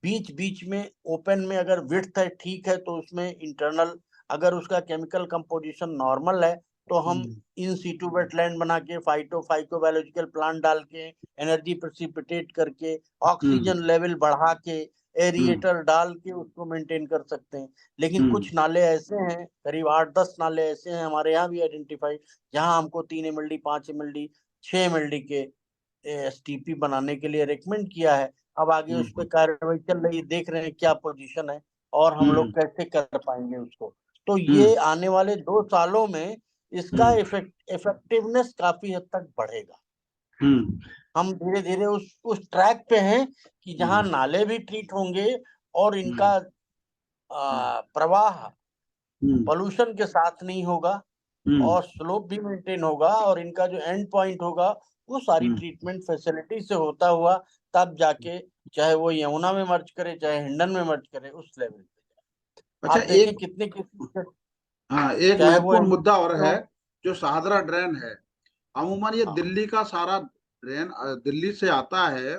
बीच बीच में ओपन में अगर विड्थ है ठीक है, तो उसमें इंटरनल, अगर उसका केमिकल कंपोजिशन नॉर्मल है, तो हम हम्म। इन सीटू वेटलैंड बना के, फाइटो बायोलॉजिकल प्लांट डाल के, एनर्जी प्रेसिपिटेट करके, हम्म। ऑक्सीजन लेवल बढ़ा के, हम्म। एरिएटर डाल के उसको मेंटेन कर सकते हैं। लेकिन हम्म। कुछ नाले ऐसे हैं, करीब 8-10 नाले ऐसे हैं हमारे यहाँ भी आइडेंटिफाइड, जहां हमको 3 MLD, 5 MLD, 6 MLD के एसटीपी बनाने के लिए रिकमेंड किया है। अब आगे उस पर हम्म। कार्रवाई चल रही है, देख रहे हैं क्या पोजीशन है और हम लोग हम्म। कैसे कर पाएंगे उसको। तो हम्म। ये आने वाले 2 सालों में इसका हम्म। इफेक्टिवनेस काफी हद तक बढ़ेगा। हम्म। हम धीरे धीरे उस ट्रैक पे हैं कि जहां हम्म। नाले भी ट्रीट होंगे और हम्म। इनका प्रवाह हम्म। पोल्यूशन के साथ नहीं होगा, हम्म। और स्लोप भी मेंटेन होगा, और इनका जो एंड पॉइंट होगा वो सारी हम्म। ट्रीटमेंट फैसिलिटी से होता हुआ तब जाके, चाहे वो यमुना में मर्ज करे चाहे हिंडन में मर्ज करे, उस लेवल पे जाए। अच्छा। आप देखें एक, कितने कितने, हाँ, एक चाहे वो महत्वपूर्ण मुद्दा और NGT है, हो। जो शाहदरा ड्रेन है। अमूमन ये हाँ दिल्ली का सारा ड्रेन दिल्ली से आता है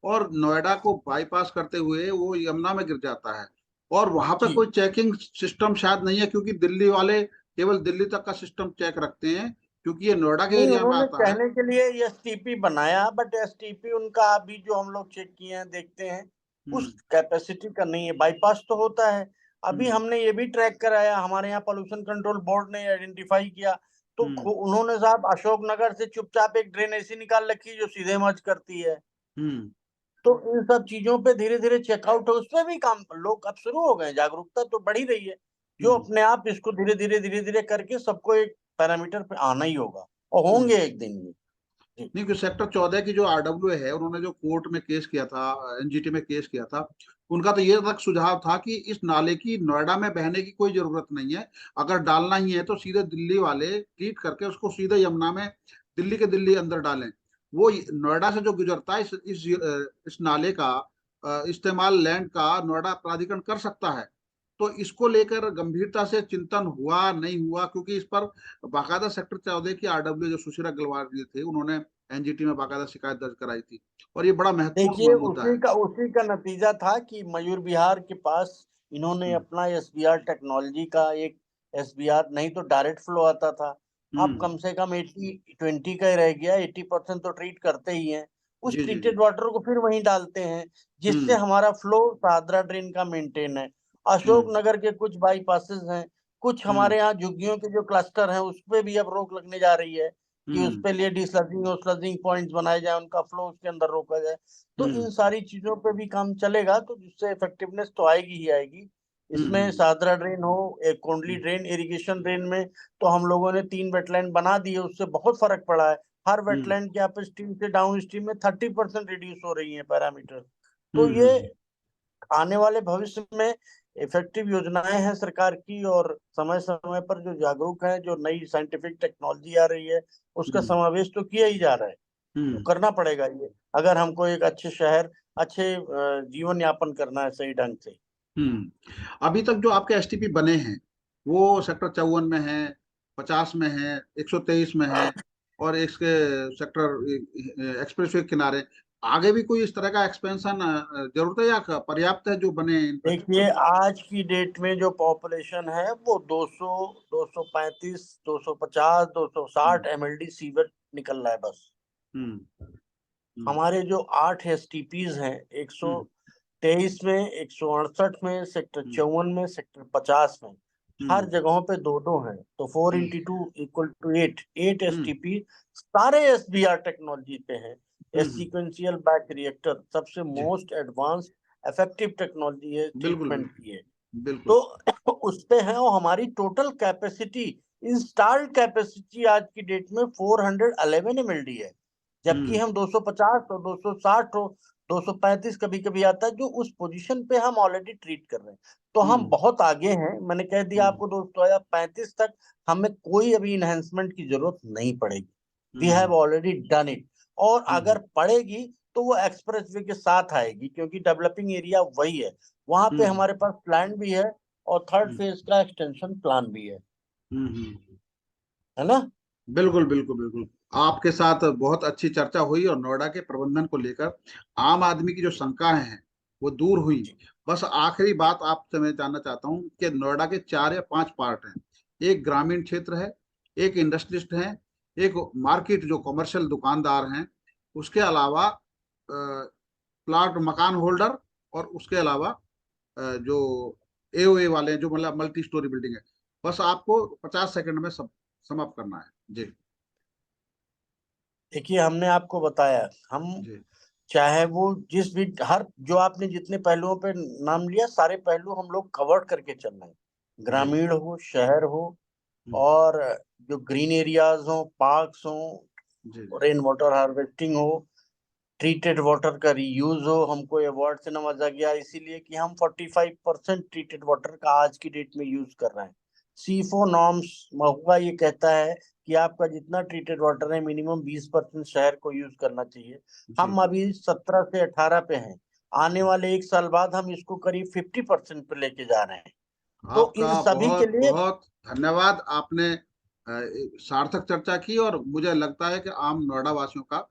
और नोएडा को बाईपास करते हुए वो यमुना में गिर जाता है। और वहां पे जी, कोई चेकिंग सिस्टम शायद नहीं है, क्योंकि दिल्ली वाले केवल दिल्ली तक का सिस्टम चेक रखते हैं, क्योंकि ये नोएडा के नहीं, एरिया में उन्होंने आता है। कहने के लिए एसटीपी बनाया, बट एसटीपी उनका अभी जो हम लोग चेक किए हैं, देखते हैं उस हम्म। कैपेसिटी का नहीं है। बाईपास तो होता है। अभी हम्म। हमने ये भी ट्रैक कराया, हमारे यहाँ पोल्यूशन कंट्रोल बोर्ड ने आइडेंटिफाई किया, तो हम्म। उन्होंने साहब अशोक नगर से चुपचाप एक ड्रेन ऐसी निकाल रखी जो सीधे मर्ज करती है। हम्म। तो इन सब चीजों पे धीरे धीरे चेकआउट हो, उसमें भी काम लोग अब शुरू हो गए, जागरूकता तो बढ़ ही रही है, जो अपने आप इसको धीरे धीरे करके सबको एक पैरामीटर पे आना ही होगा, और होंगे एक दिन ये। नहीं, कि सेक्टर 14 की जो आरडब्ल्यू है, उन्होंने जो कोर्ट में केस किया था, एनजीटी में केस किया था, उनका तो ये तक सुझाव था कि इस नाले की नोएडा में बहने की कोई जरूरत नहीं है, अगर डालना ही है तो सीधे दिल्ली वाले ट्रीट करके उसको सीधे यमुना में दिल्ली के दिल्ली अंदर डालें। वो नोएडा से जो गुजरता है, इस नाले का इस्तेमाल लैंड का नोएडा प्राधिकरण कर सकता है। तो इसको लेकर गंभीरता से चिंतन हुआ नहीं हुआ, क्योंकि इस पर बाकायदा सेक्टर 14 की आरडब्ल्यू जो सुशीला गलवार जी थे, उन्होंने एनजीटी में बाकायदा शिकायत दर्ज कराई थी, और ये बड़ा देखिए, महत्वपूर्ण मुद्दा है। उसी का नतीजा था कि मयूर विहार के पास इन्होंने हम्म। अपना एसबीआर टेक्नोलॉजी का एक, एसबीआर नहीं तो डायरेक्ट फ्लो आता था, अब हम्म। कम से कम 80-20 का ही रह गया, 80% तो ट्रीट करते ही हैं, उस जी जी जी। ट्रीटेड वाटर को फिर वहीं डालते हैं, जिससे हम्म। हमारा फ्लो शाहदरा ड्रेन का मेंटेन है। अशोक हम्म। नगर के कुछ बाईपासेस हैं, कुछ हम्म। हमारे यहाँ झुग्गियों के जो क्लस्टर हैं, उस पे भी अब रोक लगने जा रही है कि उस हम्म। पे लिए डिसलजिंग और स्लजिंग पॉइंट्स बनाए जाए, उनका फ्लो उसके अंदर रोका जाए। तो हम्म। इन सारी चीजों पे भी काम चलेगा, तो जिससे इफेक्टिवनेस तो आएगी ही आएगी। इसमें हम्म। सादरा ड्रेन हो, एक कोंडली हम्म। ड्रेन, इरिगेशन ड्रेन में तो हम लोगों ने 3 वेटलैंड बना दिए, उससे बहुत फर्क पड़ा है। हर हम्म। वेटलैंड की अप स्ट्रीम से डाउन स्ट्रीम में 30% रिड्यूस हो रही है पैरामीटर। तो हम्म। ये आने वाले भविष्य में इफेक्टिव योजनाएं हैं सरकार की, और समय समय पर जो जागरूक है, जो नई साइंटिफिक टेक्नोलॉजी आ रही है, उसका हम्म। समावेश तो किया ही जा रहा है। तो हम्म। करना पड़ेगा ये, अगर हमको एक अच्छे शहर, अच्छे जीवन यापन करना है सही ढंग से। अभी तक जो आपके एसटीपी बने हैं, वो सेक्टर 54 में है, 50 में है, 123 में है, और इसके सेक्टर एक्सप्रेसवे के किनारे। आगे भी कोई इस तरह का एक्सपेंशन जरूरत है, या पर्याप्त है जो बने इंफ्रास्ट्रक्चर? देखिए, आज की डेट में जो पॉपुलेशन है वो 200, 235, 250, 260 हम्म। एमएलडी सीवेट निकल रहा है बस। हम्म। हम्म। हमारे जो 8 एसटीपीज हैं, हम्म। 123 में, 168 में, सेक्टर हम्म। 54 में, सेक्टर 50 में, हर हम्म। जगहों पे दो दो हैं, तो 4 हम्म। इंटू 2 इक्वल टू 8, 8 हम्म। एसटीपी सारे एसबीआर टेक्नोलॉजी पे हैं। ये हम्म। सीक्वेंशियल बैक रिएक्टर सबसे जी। मोस्ट एडवांस इफेक्टिव टेक्नोलॉजी है बिल्कुल ट्रीटमेंट बिल्कुल। की है। बिल्कुल। तो उस पे है, और हमारी टोटल कैपेसिटी, इंस्टॉल्ड कैपेसिटी आज की डेट में 411 एमएलडी है, जबकि हम्म। हम 250 हो, 260 हो, 235 कभी कभी आता है, जो उस पोजीशन पे हम ऑलरेडी ट्रीट कर रहे हैं। तो हम हम्म। बहुत आगे हैं, मैंने कह दिया हम्म। आपको, 2035 तक हमें कोई अभी इनहेंसमेंट की जरूरत नहीं पड़ेगी, we hmm. Have already done it. और हम्म। अगर पड़ेगी तो वो एक्सप्रेसवे के साथ आएगी, क्योंकि डेवलपिंग एरिया वही है, वहां पे हम्म। हमारे पास प्लान भी है, और थर्ड हम्म। फेज का एक्सटेंशन प्लान भी हम्म। है ना। बिल्कुल बिल्कुल बिल्कुल। आपके साथ बहुत अच्छी चर्चा हुई, और नोएडा के प्रबंधन को लेकर आम आदमी की जो शंकाएं हैं वो दूर हुई। जी। बस आखिरी बात आपसे मैं जानना चाहता हूँ कि नोएडा के 4 या 5 पार्ट हैं। एक ग्रामीण क्षेत्र है, एक इंडस्ट्रिस्ट है, एक मार्केट जो कमर्शियल दुकानदार हैं, उसके अलावा प्लाट मकान होल्डर, और उसके अलावा जो एओए वाले हैं, जो मतलब मल्टी स्टोरी बिल्डिंग है। बस आपको 50 सेकंड में सब समाप्त करना है जी। देखिए, हमने आपको बताया, हम जी। चाहे वो जिस भी, हर जो आपने जितने पहलुओं पे नाम लिया, सारे पहलू हम लोग कवर करके चल रहे हैं, जी। ग्रामीण हो, शहर हो, हम्म। और जो ग्रीन एरियाज हो, पार्क्स हो, जी जी। रेन वाटर हार्वेस्टिंग हो, ट्रीटेड वाटर का रीयूज हो। हमको अवार्ड से नवाजा गया इसीलिए कि हम 45% ट्रीटेड वाटर का आज की डेट में यूज कर रहे हैं। सीफो नॉर्म्स महुआ ये कहता है कि आपका जितना ट्रीटेड वाटर है, मिनिमम 20% शहर को यूज करना चाहिए। जी हम जी। अभी 17 से 18 पे हैं, आने वाले 1 साल बाद हम इसको करीब 50% पे लेके जा रहे हैं। तो इन आपका सभी के बहुत लिए बहुत धन्यवाद। आपने सार्थक चर्चा की, और मुझे लगता है कि आम नोएडा वासियों का